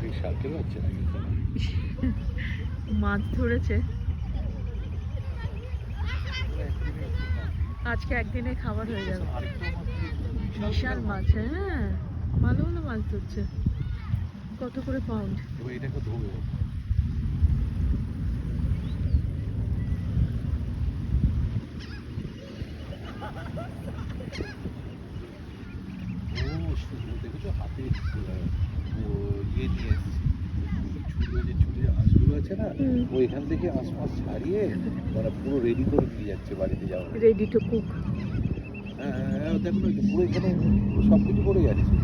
বিশালকে পাচ্ছে না কিন্তু মাছ ধরেছে আজকে একদিনে খাবার হয়ে যাবে। বিশাল মাছ, হ্যাঁ ভালো ভালো মাছ ধরছে। কত করে পাউন্ড? এটাকে ধরবে দেখেছো হাতে ইয়ে নিয়ে এসছে ছুরি হাঁসগুলো আছে না ওইখান থেকে হাঁস মাছ ছাড়িয়ে মানে পুরো রেডি করে নিয়ে যাচ্ছে বাড়িতে যাওয়া রেডি টু কুক। হ্যাঁ দেখো না পুরো এখানে সব কিছু করে যাচ্ছে